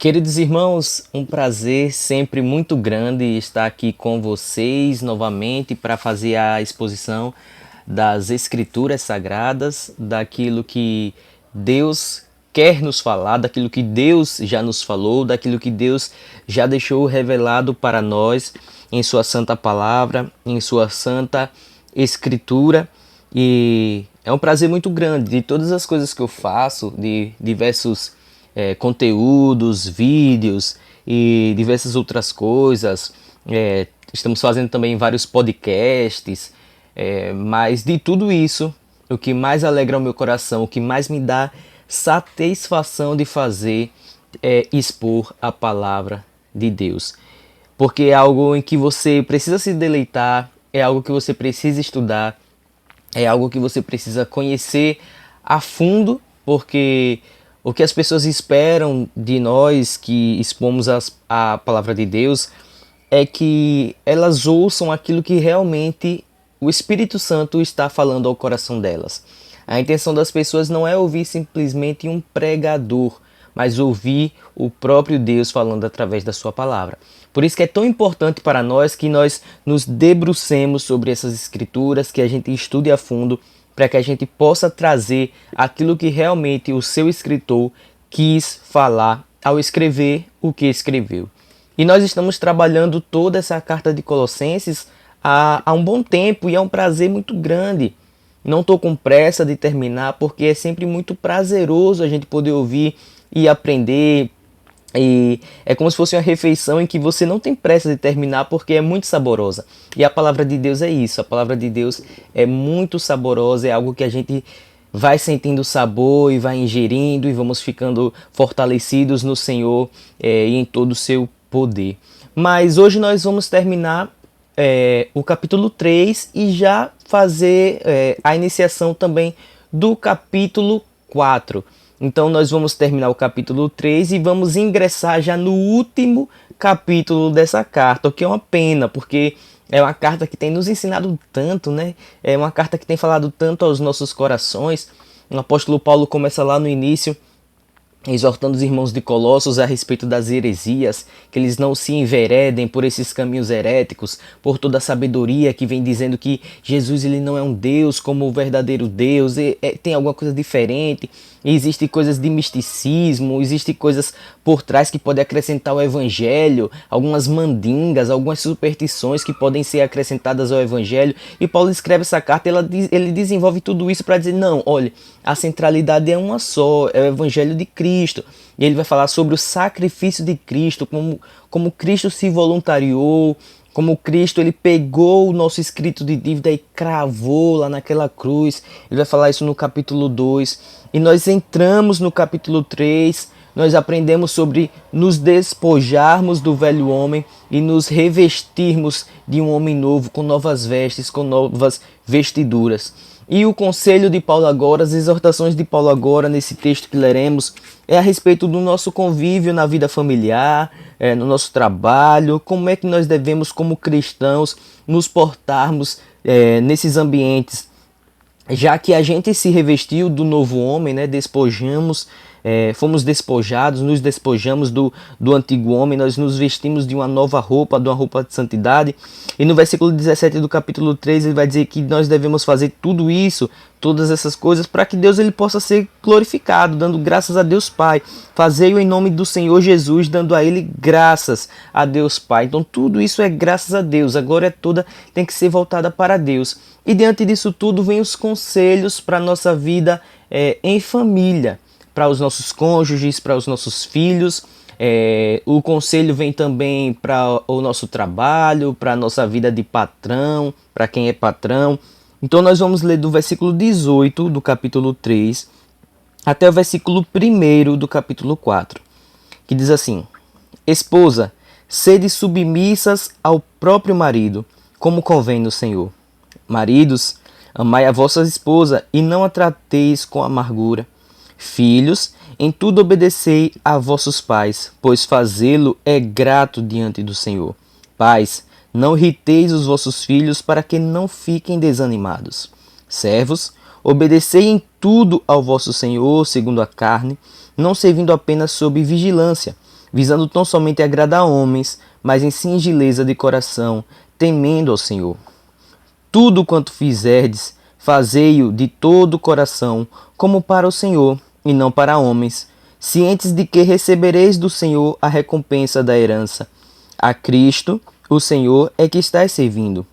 Queridos irmãos, um prazer sempre muito grande estar aqui com vocês novamente para fazer a exposição das Escrituras Sagradas, daquilo que Deus quer nos falar, daquilo que Deus já nos falou, daquilo que Deus já deixou revelado para nós em Sua Santa Palavra, em Sua Santa Escritura. E é um prazer muito grande de todas as coisas que eu faço, de diversos conteúdos, vídeos e diversas outras coisas. Estamos fazendo também vários podcasts, mas de tudo isso, o que mais alegra o meu coração, o que mais me dá satisfação de fazer é expor a palavra de Deus. Porque é algo em que você precisa se deleitar, é algo que você precisa estudar, é algo que você precisa conhecer a fundo, porque o que as pessoas esperam de nós que expomos a palavra de Deus é que elas ouçam aquilo que realmente o Espírito Santo está falando ao coração delas. A intenção das pessoas não é ouvir simplesmente um pregador, mas ouvir o próprio Deus falando através da sua palavra. Por isso que é tão importante para nós que nós nos debrucemos sobre essas escrituras, que a gente estude a fundo, para que a gente possa trazer aquilo que realmente o seu escritor quis falar ao escrever o que escreveu. E nós estamos trabalhando toda essa carta de Colossenses há um bom tempo e é um prazer muito grande. Não estou com pressa de terminar porque é sempre muito prazeroso a gente poder ouvir e aprender. E é como se fosse uma refeição em que você não tem pressa de terminar porque é muito saborosa. E a palavra de Deus é isso. A palavra de Deus é muito saborosa, é algo que a gente vai sentindo sabor e vai ingerindo e vamos ficando fortalecidos no Senhor e em todo o seu poder. Mas hoje nós vamos terminar o capítulo 3 e já fazer a iniciação também do capítulo 4. Então nós vamos terminar o capítulo 3 e vamos ingressar já no último capítulo dessa carta, o que é uma pena, porque é uma carta que tem nos ensinado tanto, né? É uma carta que tem falado tanto aos nossos corações. O apóstolo Paulo começa lá no início, exortando os irmãos de Colossos a respeito das heresias, que eles não se enveredem por esses caminhos heréticos, por toda a sabedoria que vem dizendo que Jesus ele não é um Deus como o verdadeiro Deus, tem alguma coisa diferente, existem coisas de misticismo, existem coisas por trás que podem acrescentar ao evangelho, algumas mandingas, algumas superstições que podem ser acrescentadas ao evangelho, e Paulo escreve essa carta, ele desenvolve tudo isso para dizer, não, olha, a centralidade é uma só, é o evangelho de Cristo. E ele vai falar sobre o sacrifício de Cristo, como Cristo se voluntariou, como Cristo ele pegou o nosso escrito de dívida e cravou lá naquela cruz. Ele vai falar isso no capítulo 2. E nós entramos no capítulo 3, nós aprendemos sobre nos despojarmos do velho homem e nos revestirmos de um homem novo, com novas vestes, com novas vestiduras. E o conselho de Paulo agora, as exortações de Paulo agora, nesse texto que leremos, é a respeito do nosso convívio na vida familiar, no nosso trabalho, como é que nós devemos, como cristãos, nos portarmos nesses ambientes. Já que a gente se revestiu do novo homem, né, fomos despojados, nos despojamos do antigo homem, nós nos vestimos de uma nova roupa, de uma roupa de santidade. E no versículo 17 do capítulo 3 ele vai dizer que nós devemos fazer tudo isso, todas essas coisas, para que Deus ele possa ser glorificado, dando graças a Deus Pai. Fazei-o em nome do Senhor Jesus, dando a Ele graças a Deus Pai. Então tudo isso é graças a Deus, a glória toda tem que ser voltada para Deus. E diante disso tudo vem os conselhos para a nossa vida em família, para os nossos cônjuges, para os nossos filhos. O conselho vem também para o nosso trabalho, para a nossa vida de patrão, para quem é patrão. Então nós vamos ler do versículo 18 do capítulo 3 até o versículo 1 do capítulo 4, que diz assim: Esposa, sede submissas ao próprio marido, como convém no Senhor. Maridos, amai a vossa esposa e não a trateis com amargura. Filhos, em tudo obedecei a vossos pais, pois fazê-lo é grato diante do Senhor. Pais, não irriteis os vossos filhos para que não fiquem desanimados. Servos, obedecei em tudo ao vosso Senhor, segundo a carne, não servindo apenas sob vigilância, visando tão somente agradar homens, mas em singeleza de coração, temendo ao Senhor. Tudo quanto fizerdes, fazei-o de todo o coração, como para o Senhor, e não para homens, cientes de que recebereis do Senhor a recompensa da herança. A Cristo, o Senhor, é que estáis servindo.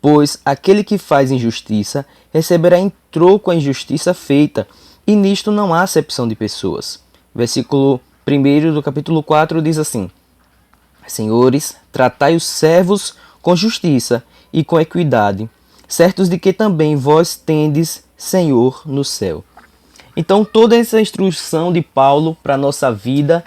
Pois aquele que faz injustiça receberá em troco a injustiça feita, e nisto não há acepção de pessoas. Versículo 1 do capítulo 4 diz assim: Senhores, tratai os servos com justiça e com equidade, certos de que também vós tendes Senhor no céu. Então toda essa instrução de Paulo para a nossa vida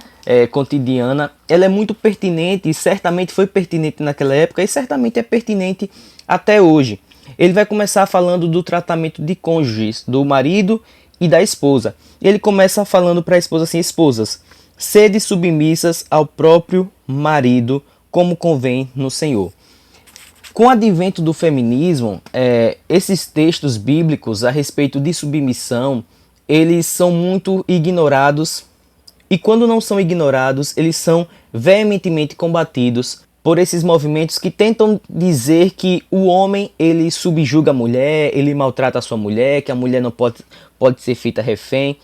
cotidiana, ela é muito pertinente e certamente foi pertinente naquela época e certamente é pertinente até hoje. Ele vai começar falando do tratamento de cônjuges, do marido e da esposa. Ele começa falando para a esposa assim: esposas, sede submissas ao próprio marido, como convém no Senhor. Com o advento do feminismo, esses textos bíblicos a respeito de submissão, eles são muito ignorados, e quando não são ignorados, eles são veementemente combatidos por esses movimentos que tentam dizer que o homem ele subjuga a mulher, ele maltrata a sua mulher, que a mulher não pode ser feita refém.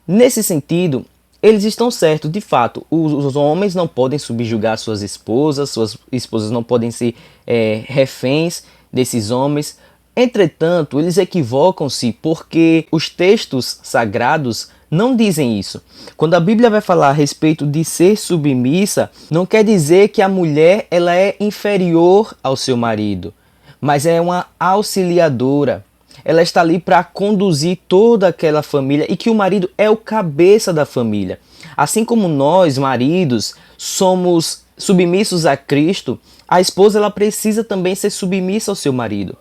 Nesse sentido, eles estão certos, de fato, os homens não podem subjugar suas esposas não podem ser reféns desses homens. Entretanto, eles equivocam-se porque os textos sagrados não dizem isso. Quando a Bíblia vai falar a respeito de ser submissa, não quer dizer que a mulher ela é inferior ao seu marido, mas é uma auxiliadora. Ela está ali para conduzir toda aquela família e que o marido é o cabeça da família. Assim como nós, maridos, somos submissos a Cristo, a esposa ela precisa também ser submissa ao seu marido.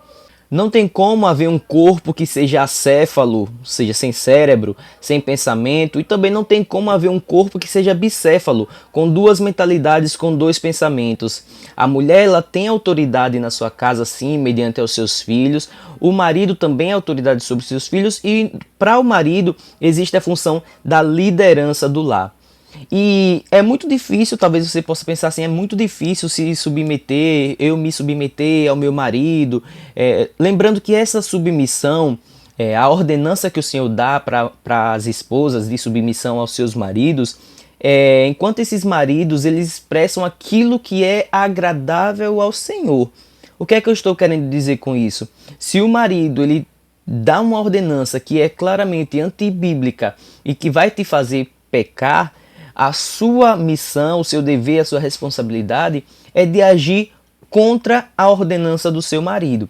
Não tem como haver um corpo que seja acéfalo, ou seja, sem cérebro, sem pensamento, e também não tem como haver um corpo que seja bicéfalo, com duas mentalidades, com dois pensamentos. A mulher ela tem autoridade na sua casa, sim, mediante aos seus filhos. O marido também tem autoridade sobre seus filhos e para o marido existe a função da liderança do lar. E é muito difícil, talvez você possa pensar assim, é muito difícil eu me submeter ao meu marido. Lembrando que essa submissão, a ordenança que o Senhor dá para as esposas de submissão aos seus maridos, enquanto esses maridos eles expressam aquilo que é agradável ao Senhor. O que é que eu estou querendo dizer com isso? Se o marido ele dá uma ordenança que é claramente antibíblica e que vai te fazer pecar, a sua missão, o seu dever, a sua responsabilidade é de agir contra a ordenança do seu marido.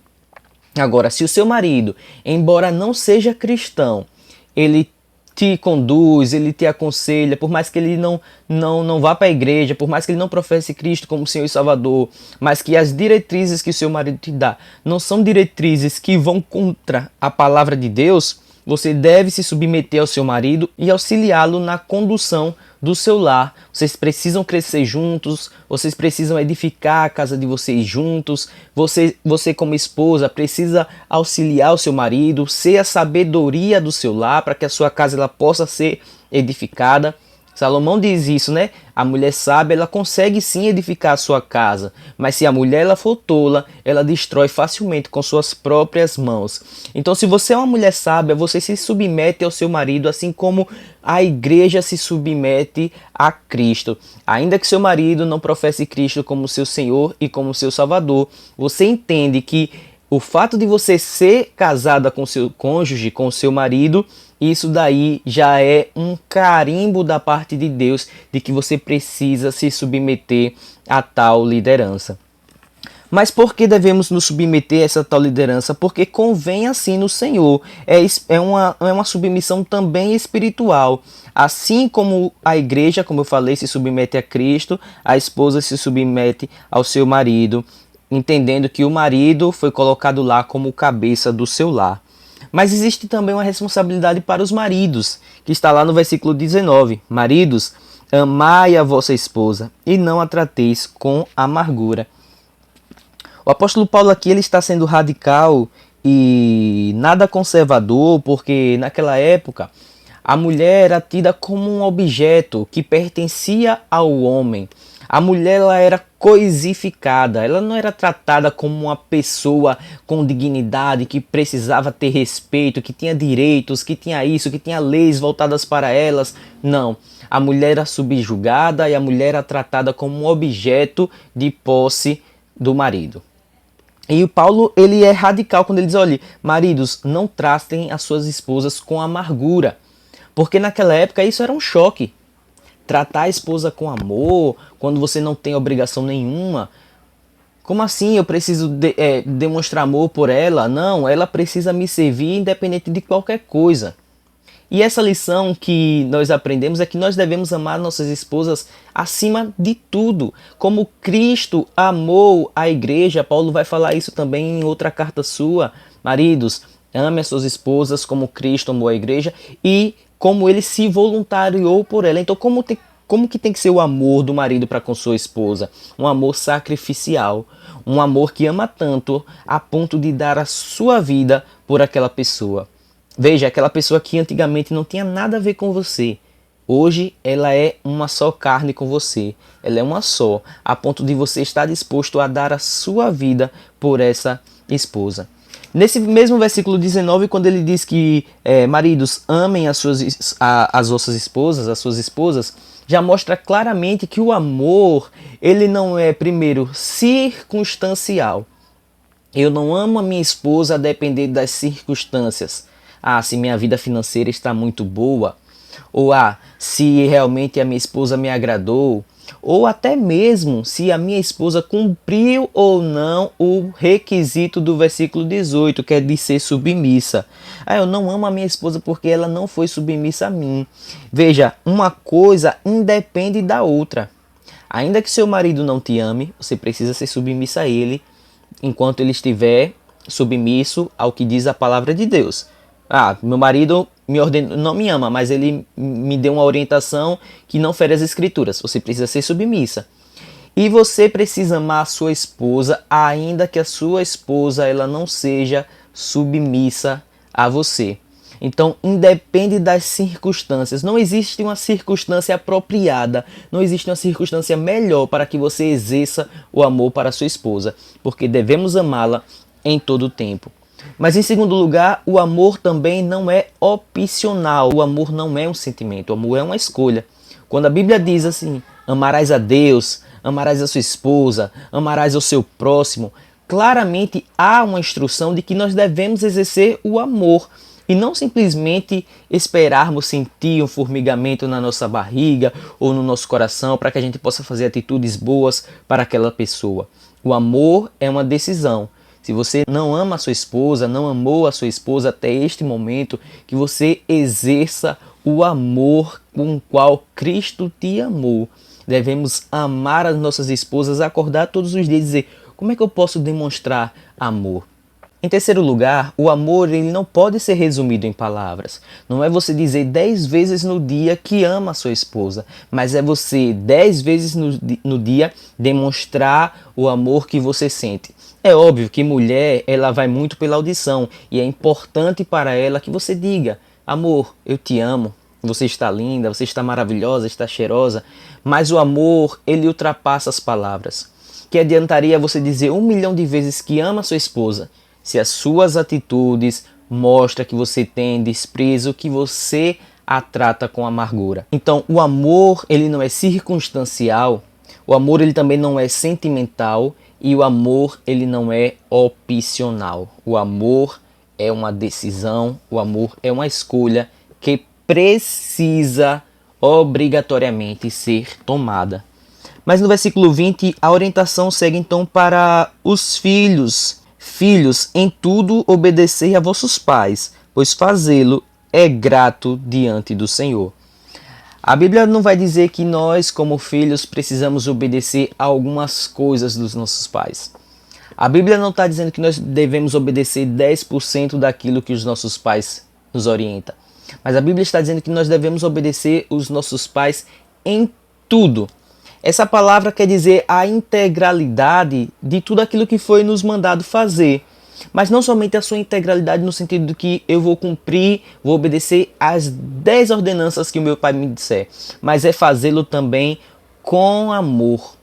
Agora, se o seu marido, embora não seja cristão, ele te conduz, ele te aconselha, por mais que ele não vá para a igreja, por mais que ele não professe Cristo como Senhor e Salvador, mas que as diretrizes que o seu marido te dá não são diretrizes que vão contra a palavra de Deus, você deve se submeter ao seu marido e auxiliá-lo na condução do seu lar. Vocês precisam crescer juntos, vocês precisam edificar a casa de vocês juntos. Você como esposa precisa auxiliar o seu marido, ser a sabedoria do seu lar para que a sua casa ela possa ser edificada. Salomão diz isso, né? A mulher sábia, ela consegue sim edificar a sua casa, mas se a mulher ela for tola, ela destrói facilmente com suas próprias mãos. Então, se você é uma mulher sábia, você se submete ao seu marido, assim como a igreja se submete a Cristo. Ainda que seu marido não professe Cristo como seu Senhor e como seu Salvador, você entende que o fato de você ser casada com seu cônjuge, com seu marido, isso daí já é um carimbo da parte de Deus de que você precisa se submeter a tal liderança. Mas por que devemos nos submeter a essa tal liderança? Porque convém assim no Senhor. É uma submissão também espiritual. Assim como a igreja, como eu falei, se submete a Cristo, a esposa se submete ao seu marido, entendendo que o marido foi colocado lá como cabeça do seu lar. Mas existe também uma responsabilidade para os maridos, que está lá no versículo 19. Maridos, amai a vossa esposa e não a trateis com amargura. O apóstolo Paulo aqui ele está sendo radical e nada conservador, porque naquela época A mulher era tida como um objeto que pertencia ao homem. A mulher ela era coisificada, ela não era tratada como uma pessoa com dignidade, que precisava ter respeito, que tinha direitos, que tinha isso, que tinha leis voltadas para elas. Não, a mulher era subjugada e a mulher era tratada como um objeto de posse do marido. E o Paulo ele é radical quando ele diz, olha, maridos, não tratem as suas esposas com amargura. Porque naquela época isso era um choque. Tratar a esposa com amor, quando você não tem obrigação nenhuma. Como assim eu preciso demonstrar amor por ela? Não, ela precisa me servir independente de qualquer coisa. E essa lição que nós aprendemos é que nós devemos amar nossas esposas acima de tudo. Como Cristo amou a igreja, Paulo vai falar isso também em outra carta sua. Maridos, ame as suas esposas como Cristo amou a igreja e como ele se voluntariou por ela. Então como que tem que ser o amor do marido para com sua esposa? Um amor sacrificial, um amor que ama tanto a ponto de dar a sua vida por aquela pessoa. Veja, aquela pessoa que antigamente não tinha nada a ver com você, hoje ela é uma só carne com você. Ela é uma só, a ponto de você estar disposto a dar a sua vida por essa esposa. Nesse mesmo versículo 19, quando ele diz que maridos amem as vossas esposas, as suas esposas, já mostra claramente que o amor, ele não é, primeiro, circunstancial. Eu não amo a minha esposa a depender das circunstâncias. Se minha vida financeira está muito boa, ou se realmente a minha esposa me agradou, ou até mesmo se a minha esposa cumpriu ou não o requisito do versículo 18, que é de ser submissa. Eu não amo a minha esposa porque ela não foi submissa a mim. Veja, uma coisa independe da outra. Ainda que seu marido não te ame, você precisa ser submissa a ele, enquanto ele estiver submisso ao que diz a palavra de Deus. Meu marido não me ama, mas ele me deu uma orientação que não fere as escrituras. Você precisa ser submissa. E você precisa amar a sua esposa, ainda que a sua esposa ela não seja submissa a você. Então, independe das circunstâncias. Não existe uma circunstância apropriada, não existe uma circunstância melhor para que você exerça o amor para a sua esposa, porque devemos amá-la em todo o tempo. Mas em segundo lugar, o amor também não é opcional. O amor não é um sentimento, o amor é uma escolha. Quando a Bíblia diz assim, amarás a Deus, amarás a sua esposa, amarás ao seu próximo, claramente há uma instrução de que nós devemos exercer o amor e não simplesmente esperarmos sentir um formigamento na nossa barriga ou no nosso coração para que a gente possa fazer atitudes boas para aquela pessoa. O amor é uma decisão. Se você não ama a sua esposa, não amou a sua esposa até este momento, que você exerça o amor com o qual Cristo te amou. Devemos amar as nossas esposas, acordar todos os dias e dizer, como é que eu posso demonstrar amor? Em terceiro lugar, o amor ele não pode ser resumido em palavras. Não é você dizer 10 vezes no dia que ama a sua esposa, mas é você 10 vezes no dia demonstrar o amor que você sente. É óbvio que mulher ela vai muito pela audição e é importante para ela que você diga, amor, eu te amo, você está linda, você está maravilhosa, está cheirosa, mas o amor ele ultrapassa as palavras. Que adiantaria você dizer 1 milhão de vezes que ama a sua esposa, se as suas atitudes mostram que você tem desprezo, que você a trata com amargura. Então, o amor, ele não é circunstancial, o amor, ele também não é sentimental e o amor, ele não é opcional. O amor é uma decisão, o amor é uma escolha que precisa obrigatoriamente ser tomada. Mas no versículo 20, a orientação segue então para os filhos. Filhos, em tudo obedecei a vossos pais, pois fazê-lo é grato diante do Senhor. A Bíblia não vai dizer que nós, como filhos, precisamos obedecer a algumas coisas dos nossos pais. A Bíblia não está dizendo que nós devemos obedecer 10% daquilo que os nossos pais nos orientam. Mas a Bíblia está dizendo que nós devemos obedecer os nossos pais em tudo. Essa palavra quer dizer a integralidade de tudo aquilo que foi nos mandado fazer. Mas não somente a sua integralidade no sentido de que eu vou cumprir, vou obedecer às 10 ordenanças que o meu pai me disser, mas é fazê-lo também com amor,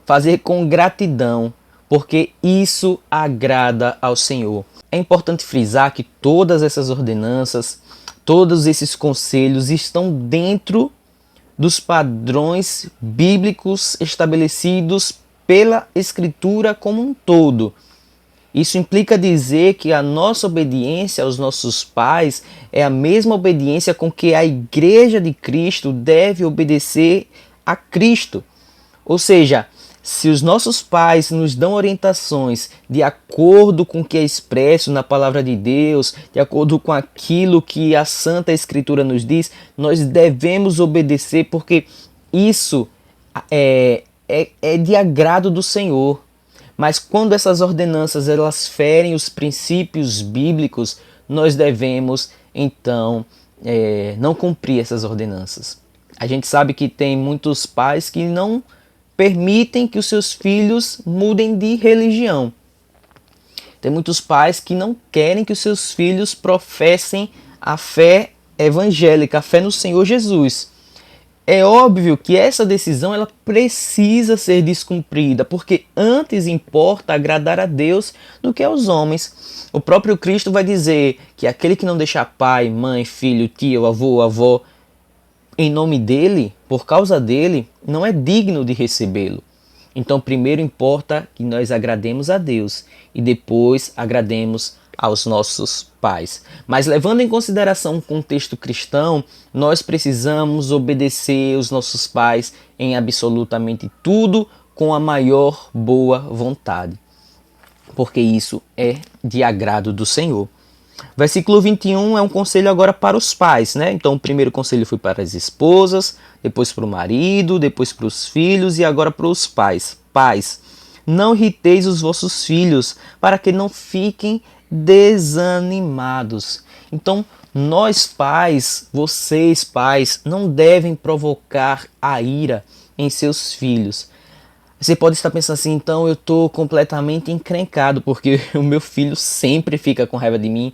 fazer com gratidão, porque isso agrada ao Senhor. É importante frisar que todas essas ordenanças, todos esses conselhos estão dentro dos padrões bíblicos estabelecidos pela Escritura como um todo. Isso implica dizer que a nossa obediência aos nossos pais é a mesma obediência com que a Igreja de Cristo deve obedecer a Cristo. Ou seja, se os nossos pais nos dão orientações de acordo com o que é expresso na Palavra de Deus, de acordo com aquilo que a Santa Escritura nos diz, nós devemos obedecer, porque isso é de agrado do Senhor. Mas quando essas ordenanças elas ferem os princípios bíblicos, nós devemos então não cumprir essas ordenanças. A gente sabe que tem muitos pais que não permitem que os seus filhos mudem de religião. Tem muitos pais que não querem que os seus filhos professem a fé evangélica, a fé no Senhor Jesus. É óbvio que essa decisão ela precisa ser descumprida, porque antes importa agradar a Deus do que aos homens. O próprio Cristo vai dizer que aquele que não deixar pai, mãe, filho, tio, avô, avó, em nome dele, por causa dele, não é digno de recebê-lo. Então, primeiro importa que nós agrademos a Deus e depois agrademos aos nossos pais. Mas levando em consideração o contexto cristão, nós precisamos obedecer os nossos pais em absolutamente tudo com a maior boa vontade, porque isso é de agrado do Senhor. Versículo 21 é um conselho agora para os pais, né? Então o primeiro conselho foi para as esposas, depois para o marido, depois para os filhos e agora para os pais. Pais, não irriteis os vossos filhos, para que não fiquem desanimados. Então, nós pais, vocês pais, não devem provocar a ira em seus filhos. Você pode estar pensando assim, então eu estou completamente encrencado, porque o meu filho sempre fica com raiva de mim.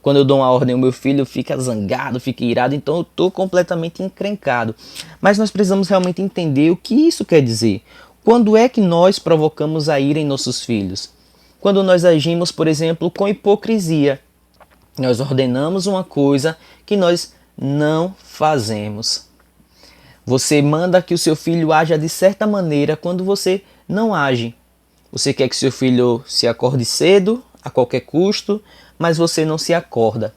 Quando eu dou uma ordem, o meu filho fica zangado, fica irado, então eu estou completamente encrencado. Mas nós precisamos realmente entender o que isso quer dizer. Quando é que nós provocamos a ira em nossos filhos? Quando nós agimos, por exemplo, com hipocrisia. Nós ordenamos uma coisa que nós não fazemos. Você manda que o seu filho haja de certa maneira quando você não age. Você quer que seu filho se acorde cedo, a qualquer custo, mas você não se acorda.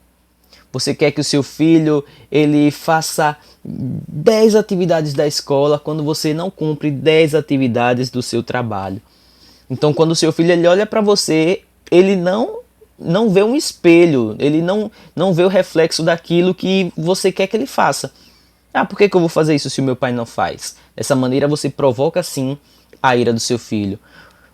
Você quer que o seu filho ele faça 10 atividades da escola quando você não cumpre 10 atividades do seu trabalho. Então, quando o seu filho ele olha para você, ele não vê um espelho, ele não vê o reflexo daquilo que você quer que ele faça. Ah, por que eu vou fazer isso se o meu pai não faz? Dessa maneira você provoca sim a ira do seu filho.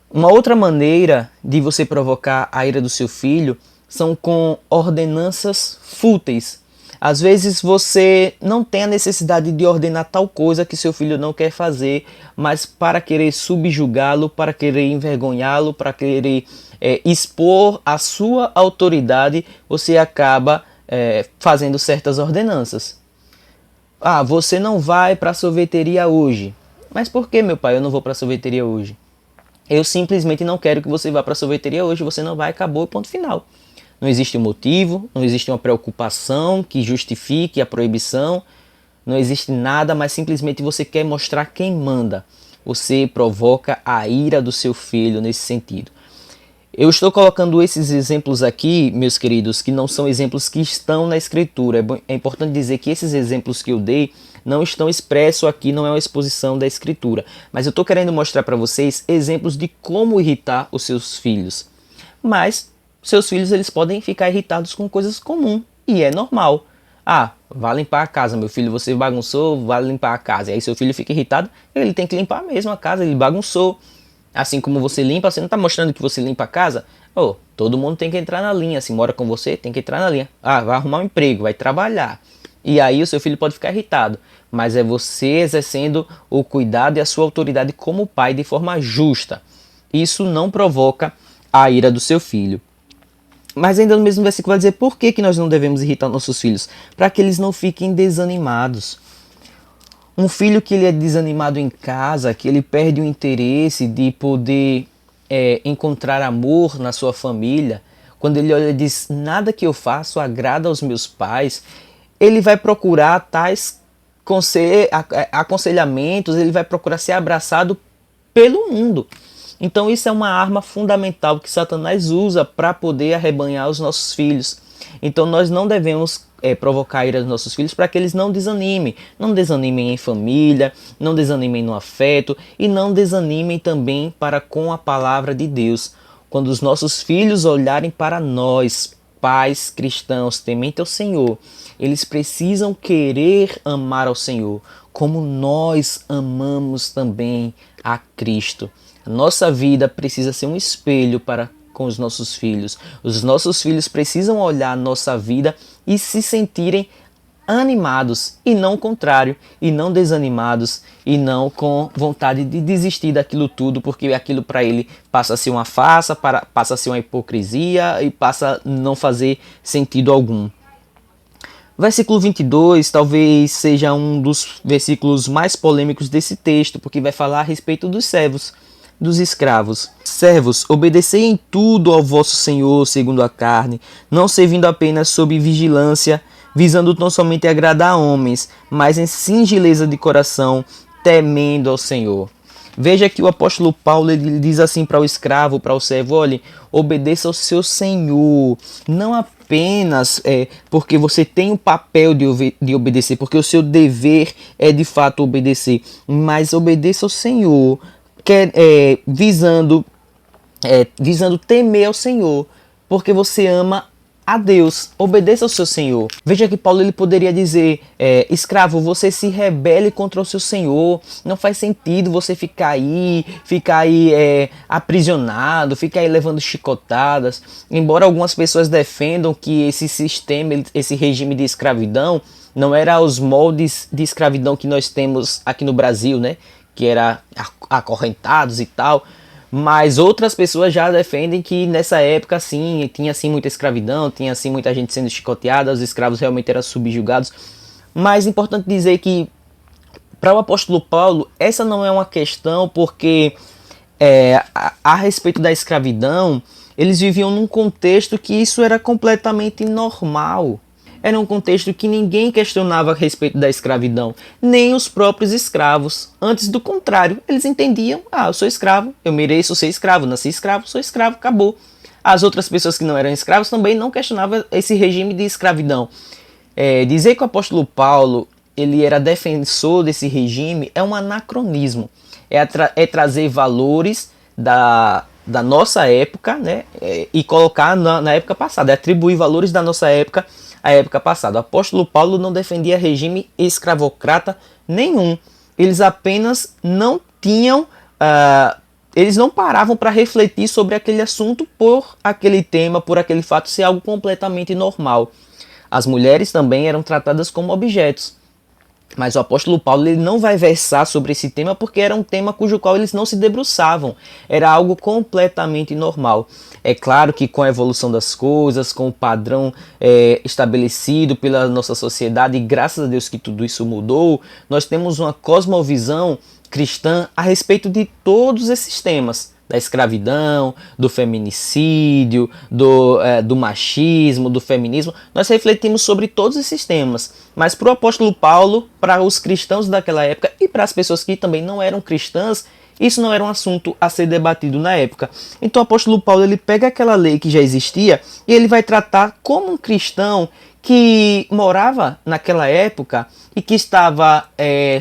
Uma outra maneira de você provocar a ira do seu filho são com ordenanças fúteis. Às vezes você não tem a necessidade de ordenar tal coisa que seu filho não quer fazer, mas para querer subjugá-lo, para querer envergonhá-lo, para querer expor a sua autoridade, você acaba fazendo certas ordenanças. Ah, você não vai para a sorveteria hoje. Mas por que, meu pai, eu não vou para a sorveteria hoje? Eu simplesmente não quero que você vá para a sorveteria hoje, você não vai, acabou, ponto final. Não existe um motivo, não existe uma preocupação que justifique a proibição, não existe nada, mas simplesmente você quer mostrar quem manda. Você provoca a ira do seu filho nesse sentido. Eu estou colocando esses exemplos aqui, meus queridos, que não são exemplos que estão na Escritura. É importante dizer que esses exemplos que eu dei não estão expressos aqui, não é uma exposição da Escritura. Mas eu estou querendo mostrar para vocês exemplos de como irritar os seus filhos. Mas seus filhos eles podem ficar irritados com coisas comuns e é normal. Ah, vá limpar a casa, meu filho, você bagunçou, vá limpar a casa. E aí seu filho fica irritado, ele tem que limpar mesmo a casa, ele bagunçou. Assim como você limpa, você não está mostrando que você limpa a casa? Oh, todo mundo tem que entrar na linha. Se mora com você, tem que entrar na linha. Ah, vai arrumar um emprego, vai trabalhar. E aí o seu filho pode ficar irritado. Mas é você exercendo o cuidado e a sua autoridade como pai de forma justa. Isso não provoca a ira do seu filho. Mas ainda no mesmo versículo vai dizer por que nós não devemos irritar nossos filhos? Para que eles não fiquem desanimados. Um filho que ele é desanimado em casa, que ele perde o interesse de poder encontrar amor na sua família, quando ele olha e diz, nada que eu faço agrada aos meus pais, ele vai procurar tais aconselhamentos, ele vai procurar ser abraçado pelo mundo. Então isso é uma arma fundamental que Satanás usa para poder arrebanhar os nossos filhos. Então nós não devemos provocar ira dos nossos filhos para que eles não desanimem. Não desanimem em família, não desanimem no afeto e não desanimem também para com a palavra de Deus. Quando os nossos filhos olharem para nós, pais cristãos tementes ao Senhor, eles precisam querer amar ao Senhor, como nós amamos também a Cristo. A nossa vida precisa ser um espelho para com os nossos filhos. Os nossos filhos precisam olhar a nossa vida e se sentirem animados, e não o contrário, e não desanimados, e não com vontade de desistir daquilo tudo, porque aquilo para ele passa a ser uma farsa, passa a ser uma hipocrisia e passa a não fazer sentido algum. Versículo 22 talvez seja um dos versículos mais polêmicos desse texto, porque vai falar a respeito dos servos, dos escravos. Servos, obedecei em tudo ao vosso Senhor segundo a carne, não servindo apenas sob vigilância, visando não somente agradar a homens, mas em singeleza de coração, temendo ao Senhor. Veja que o apóstolo Paulo ele diz assim para o escravo, para o servo, olhe, obedeça ao seu Senhor, não apenas porque você tem o papel de obedecer, porque o seu dever é de fato obedecer, mas obedeça ao Senhor, visando temer ao Senhor, porque você ama a Deus, obedeça ao seu Senhor. Veja que Paulo ele poderia dizer, escravo, você se rebele contra o seu Senhor, não faz sentido você ficar aí aprisionado, ficar aí levando chicotadas. Embora algumas pessoas defendam que esse sistema, esse regime de escravidão, não era os moldes de escravidão que nós temos aqui no Brasil, né? Que era acorrentados e tal. Mas outras pessoas já defendem que nessa época sim, tinha sim muita escravidão, tinha sim muita gente sendo chicoteada, os escravos realmente eram subjugados. Mas é importante dizer que para o apóstolo Paulo, essa não é uma questão, porque a respeito da escravidão, eles viviam num contexto que isso era completamente normal. Era um contexto que ninguém questionava a respeito da escravidão, nem os próprios escravos. Antes do contrário, eles entendiam, eu sou escravo, eu mereço ser escravo, nasci escravo, sou escravo, acabou. As outras pessoas que não eram escravos também não questionavam esse regime de escravidão. Dizer que o apóstolo Paulo ele era defensor desse regime é um anacronismo, é trazer valores da nossa época, né, e colocar na época passada, é atribuir valores da nossa época à época passada. O apóstolo Paulo não defendia regime escravocrata nenhum. Eles apenas não tinham, eles não paravam para refletir sobre aquele assunto por aquele tema, por aquele fato ser algo completamente normal. As mulheres também eram tratadas como objetos. Mas o apóstolo Paulo ele não vai versar sobre esse tema porque era um tema cujo qual eles não se debruçavam. Era algo completamente normal. É claro que com a evolução das coisas, com o padrão estabelecido pela nossa sociedade, e graças a Deus que tudo isso mudou, nós temos uma cosmovisão cristã a respeito de todos esses temas. Da escravidão, do feminicídio, do machismo, do feminismo. Nós refletimos sobre todos esses temas. Mas para o apóstolo Paulo, para os cristãos daquela época e para as pessoas que também não eram cristãs, isso não era um assunto a ser debatido na época. Então o apóstolo Paulo ele pega aquela lei que já existia e ele vai tratar como um cristão que morava naquela época e que estava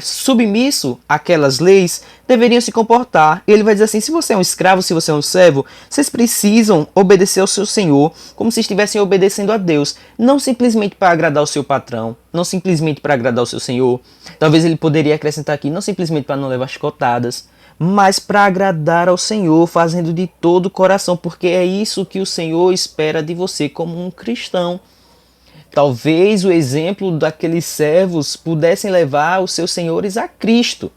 submisso àquelas leis, deveriam se comportar. Ele vai dizer assim, se você é um escravo, se você é um servo, vocês precisam obedecer ao seu Senhor, como se estivessem obedecendo a Deus, não simplesmente para agradar o seu patrão, não simplesmente para agradar o seu Senhor. Talvez ele poderia acrescentar aqui, não simplesmente para não levar chicotadas, mas para agradar ao Senhor, fazendo de todo o coração, porque é isso que o Senhor espera de você como um cristão. Talvez o exemplo daqueles servos pudessem levar os seus senhores a Cristo.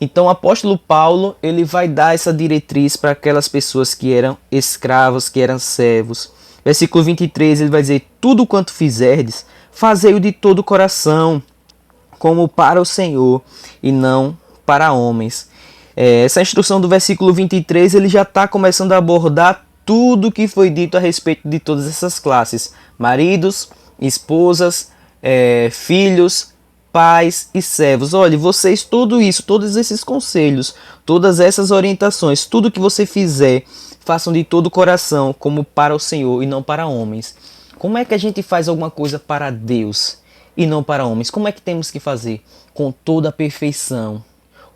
Então o apóstolo Paulo, ele vai dar essa diretriz para aquelas pessoas que eram escravos, que eram servos. Versículo 23, ele vai dizer: tudo quanto fizerdes, fazei-o de todo o coração, como para o Senhor e não para homens. Essa instrução do versículo 23, ele já está começando a abordar tudo que foi dito a respeito de todas essas classes: maridos, esposas, filhos, pais e servos. Olha, vocês, tudo isso, todos esses conselhos, todas essas orientações, tudo que você fizer, façam de todo o coração, como para o Senhor e não para homens. Como é que a gente faz alguma coisa para Deus e não para homens? Como é que temos que fazer? Com toda a perfeição,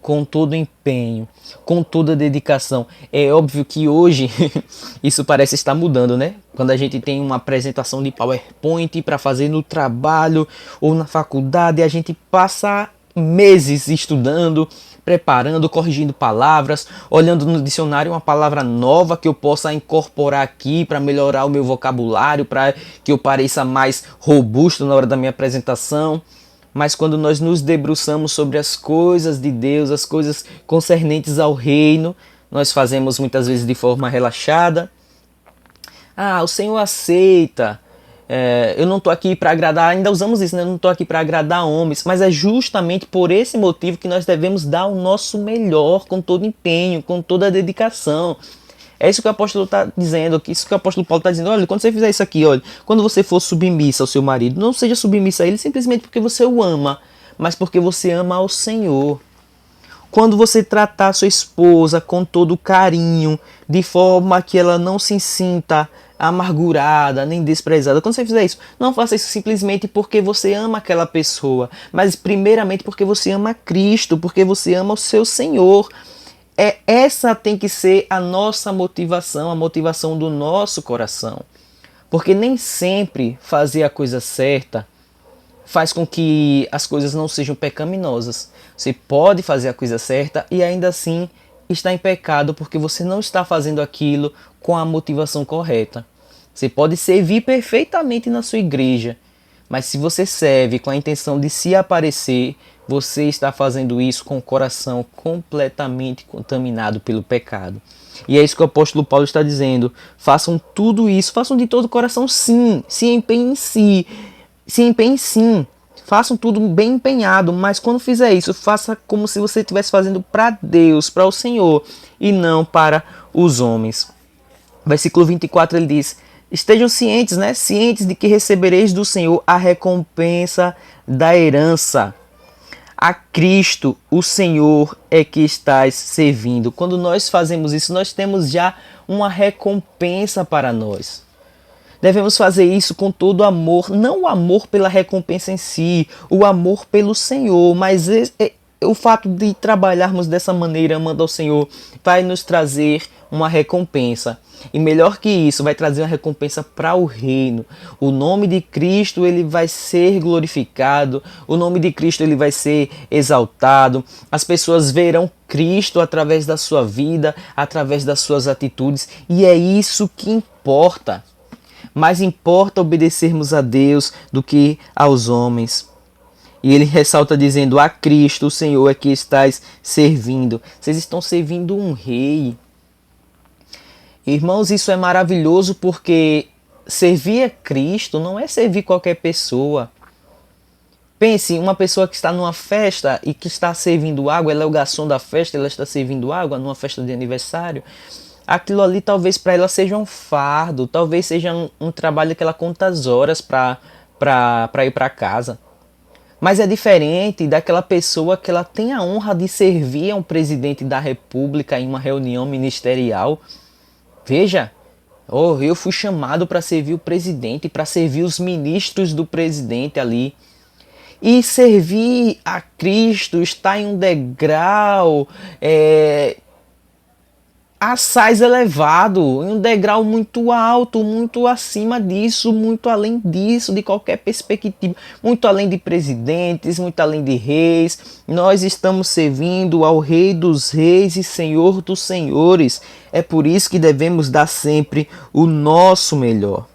com todo o empenho, com toda a dedicação. É óbvio que hoje isso parece estar mudando, né? Quando a gente tem uma apresentação de PowerPoint para fazer no trabalho ou na faculdade, a gente passa meses estudando, preparando, corrigindo palavras, olhando no dicionário uma palavra nova que eu possa incorporar aqui para melhorar o meu vocabulário, para que eu pareça mais robusto na hora da minha apresentação. Mas quando nós nos debruçamos sobre as coisas de Deus, as coisas concernentes ao reino, nós fazemos muitas vezes de forma relaxada. O Senhor aceita. Eu não estou aqui para agradar, ainda usamos isso, né? Eu não estou aqui para agradar homens, mas é justamente por esse motivo que nós devemos dar o nosso melhor, com todo empenho, com toda a dedicação. É isso que o apóstolo está dizendo, isso que o apóstolo Paulo está dizendo. Olha, quando você fizer isso aqui, olha, quando você for submissa ao seu marido, não seja submissa a ele simplesmente porque você o ama, mas porque você ama ao Senhor. Quando você tratar sua esposa com todo carinho, de forma que ela não se sinta amargurada, nem desprezada, quando você fizer isso, não faça isso simplesmente porque você ama aquela pessoa, mas primeiramente porque você ama Cristo, porque você ama o seu Senhor. Essa tem que ser a nossa motivação, a motivação do nosso coração. Porque nem sempre fazer a coisa certa faz com que as coisas não sejam pecaminosas. Você pode fazer a coisa certa e ainda assim está em pecado porque você não está fazendo aquilo com a motivação correta. Você pode servir perfeitamente na sua igreja, mas se você serve com a intenção de se aparecer, você está fazendo isso com o coração completamente contaminado pelo pecado. E é isso que o apóstolo Paulo está dizendo. Façam tudo isso, façam de todo o coração sim, se empenhem sim. Façam tudo bem empenhado, mas quando fizer isso, faça como se você estivesse fazendo para Deus, para o Senhor, e não para os homens. Versículo 24 ele diz: estejam cientes, cientes de que recebereis do Senhor a recompensa da herança. A Cristo, o Senhor, é que estás servindo. Quando nós fazemos isso, nós temos já uma recompensa para nós. Devemos fazer isso com todo amor, não o amor pela recompensa em si, o amor pelo Senhor, mas o fato de trabalharmos dessa maneira, amando ao Senhor, vai nos trazer uma recompensa. E melhor que isso, vai trazer uma recompensa para o reino. O nome de Cristo ele vai ser glorificado, o nome de Cristo ele vai ser exaltado. As pessoas verão Cristo através da sua vida, através das suas atitudes, e é isso que importa. Mais importa obedecermos a Deus do que aos homens. E ele ressalta dizendo: a Cristo, o Senhor, é que estáis servindo. Vocês estão servindo um rei. Irmãos, isso é maravilhoso porque servir a Cristo não é servir qualquer pessoa. Pense, uma pessoa que está numa festa e que está servindo água, ela é o garçom da festa, ela está servindo água numa festa de aniversário. Aquilo ali talvez para ela seja um fardo, talvez seja um trabalho que ela conta as horas para ir para casa. Mas é diferente daquela pessoa que ela tem a honra de servir a um presidente da república em uma reunião ministerial. Veja, eu fui chamado para servir o presidente, para servir os ministros do presidente ali. E servir a Cristo está em um degrau assaz elevado, em um degrau muito alto, muito acima disso, muito além disso, de qualquer perspectiva, muito além de presidentes, muito além de reis. Nós estamos servindo ao Rei dos Reis e Senhor dos Senhores. É por isso que devemos dar sempre o nosso melhor.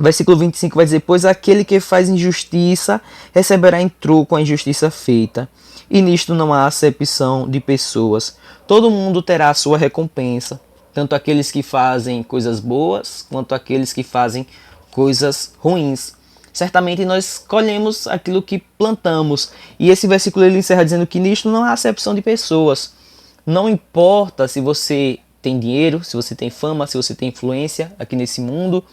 Versículo 25 vai dizer: pois aquele que faz injustiça receberá em troco a injustiça feita, e nisto não há acepção de pessoas. Todo mundo terá a sua recompensa, tanto aqueles que fazem coisas boas, quanto aqueles que fazem coisas ruins. Certamente nós colhemos aquilo que plantamos. E esse versículo ele encerra dizendo que nisto não há acepção de pessoas. Não importa se você tem dinheiro, se você tem fama, se você tem influência aqui nesse mundo,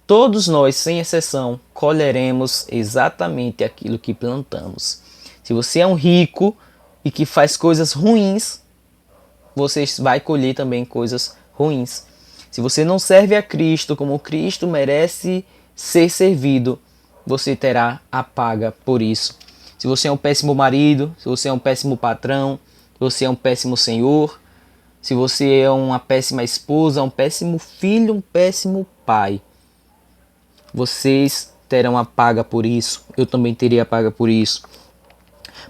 todos nós, sem exceção, colheremos exatamente aquilo que plantamos. Se você é um rico e que faz coisas ruins, você vai colher também coisas ruins. Se você não serve a Cristo como Cristo merece ser servido, você terá a paga por isso. Se você é um péssimo marido, se você é um péssimo patrão, se você é um péssimo senhor, se você é uma péssima esposa, um péssimo filho, um péssimo pai, vocês terão a paga por isso. Eu também teria a paga por isso.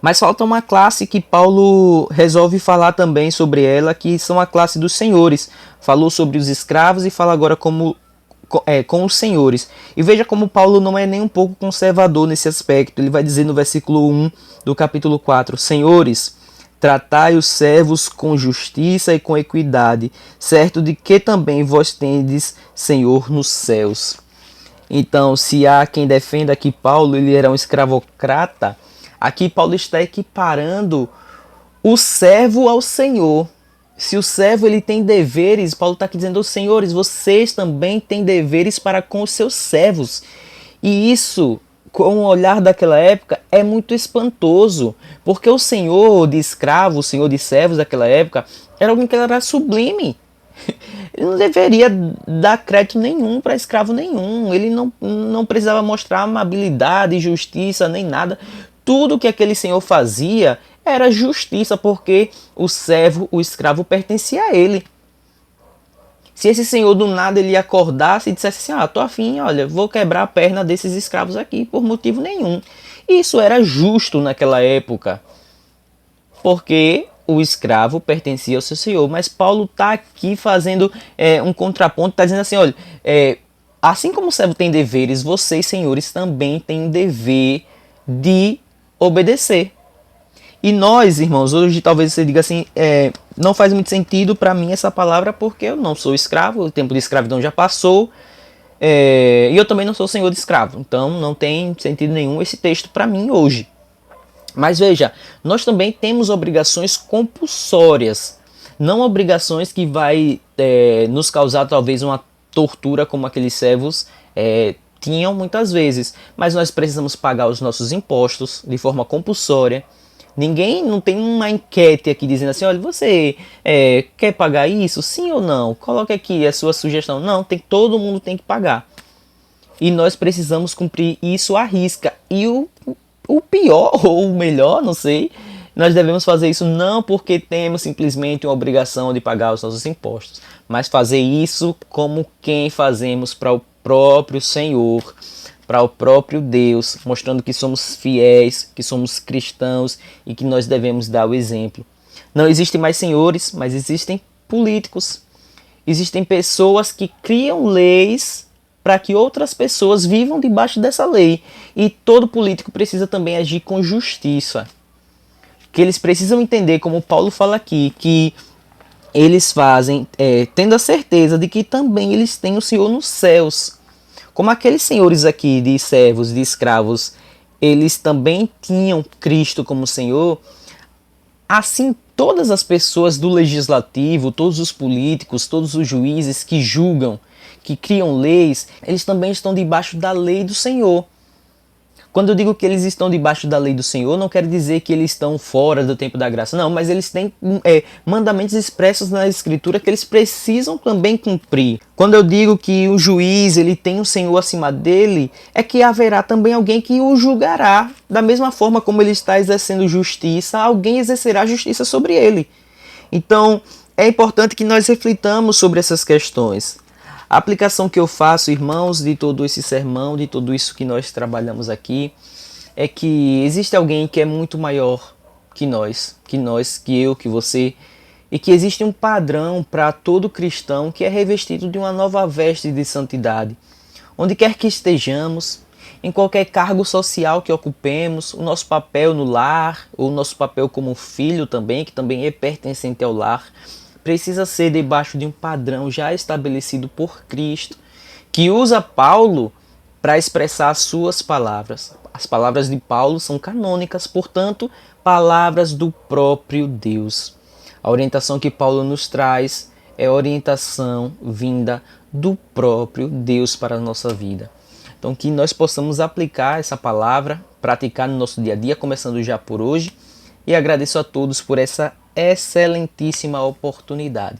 Mas falta uma classe que Paulo resolve falar também sobre ela, que são a classe dos senhores. Falou sobre os escravos e fala agora com os senhores. E veja como Paulo não é nem um pouco conservador nesse aspecto. Ele vai dizer no versículo 1 do capítulo 4: senhores, tratai os servos com justiça e com equidade, certo de que também vós tendes Senhor nos céus. Então, se há quem defenda que Paulo ele era um escravocrata, aqui Paulo está equiparando o servo ao Senhor. Se o servo ele tem deveres, Paulo está aqui dizendo: senhores, vocês também têm deveres para com os seus servos. E isso, com o olhar daquela época, é muito espantoso, porque o senhor de escravos, o senhor de servos daquela época, era alguém que era sublime. Ele não deveria dar crédito nenhum para escravo nenhum. Ele não precisava mostrar amabilidade, justiça, nem nada. Tudo que aquele senhor fazia era justiça, porque o servo, o escravo, pertencia a ele. Se esse senhor do nada ele acordasse e dissesse assim: tô afim, olha, vou quebrar a perna desses escravos aqui por motivo nenhum. Isso era justo naquela época, porque o escravo pertencia ao seu senhor. Mas Paulo está aqui fazendo um contraponto, está dizendo assim: olha, assim como o servo tem deveres, vocês, senhores, também têm o dever de obedecer. E nós, irmãos, hoje talvez você diga assim: não faz muito sentido para mim essa palavra, porque eu não sou escravo, o tempo de escravidão já passou, e eu também não sou senhor de escravo. Então não tem sentido nenhum esse texto para mim hoje. Mas veja, nós também temos obrigações compulsórias, não obrigações que vai nos causar talvez uma tortura como aqueles servos tinham muitas vezes, mas nós precisamos pagar os nossos impostos de forma compulsória. Ninguém, não tem uma enquete aqui dizendo assim: olha, você quer pagar isso? Sim ou não? Coloque aqui a sua sugestão. Não, todo mundo tem que pagar. E nós precisamos cumprir isso à risca. E o pior, ou o melhor, não sei, nós devemos fazer isso não porque temos simplesmente uma obrigação de pagar os nossos impostos, mas fazer isso como quem fazemos para o próprio Senhor, para o próprio Deus, mostrando que somos fiéis, que somos cristãos e que nós devemos dar o exemplo. Não existem mais senhores, mas existem políticos. Existem pessoas que criam leis para que outras pessoas vivam debaixo dessa lei. E todo político precisa também agir com justiça. Que eles precisam entender, como Paulo fala aqui, que eles fazem, tendo a certeza de que também eles têm o Senhor nos céus. Como aqueles senhores aqui de servos, de escravos, eles também tinham Cristo como Senhor, assim todas as pessoas do legislativo, todos os políticos, todos os juízes que julgam, que criam leis, eles também estão debaixo da lei do Senhor. Quando eu digo que eles estão debaixo da lei do Senhor, não quero dizer que eles estão fora do tempo da graça, não, mas eles têm mandamentos expressos na Escritura que eles precisam também cumprir. Quando eu digo que o juiz ele tem o Senhor acima dele, é que haverá também alguém que o julgará. Da mesma forma como ele está exercendo justiça, alguém exercerá justiça sobre ele. Então, é importante que nós reflitamos sobre essas questões. A aplicação que eu faço, irmãos, de todo esse sermão, de tudo isso que nós trabalhamos aqui, é que existe alguém que é muito maior que nós, que eu, que você, e que existe um padrão para todo cristão que é revestido de uma nova veste de santidade, onde quer que estejamos, em qualquer cargo social que ocupemos, o nosso papel no lar, ou o nosso papel como filho também, que também é pertencente ao lar, precisa ser debaixo de um padrão já estabelecido por Cristo, que usa Paulo para expressar as suas palavras. As palavras de Paulo são canônicas, portanto, palavras do próprio Deus. A orientação que Paulo nos traz é orientação vinda do próprio Deus para a nossa vida. Então, que nós possamos aplicar essa palavra, praticar no nosso dia a dia, começando já por hoje. E agradeço a todos por essa excelentíssima oportunidade.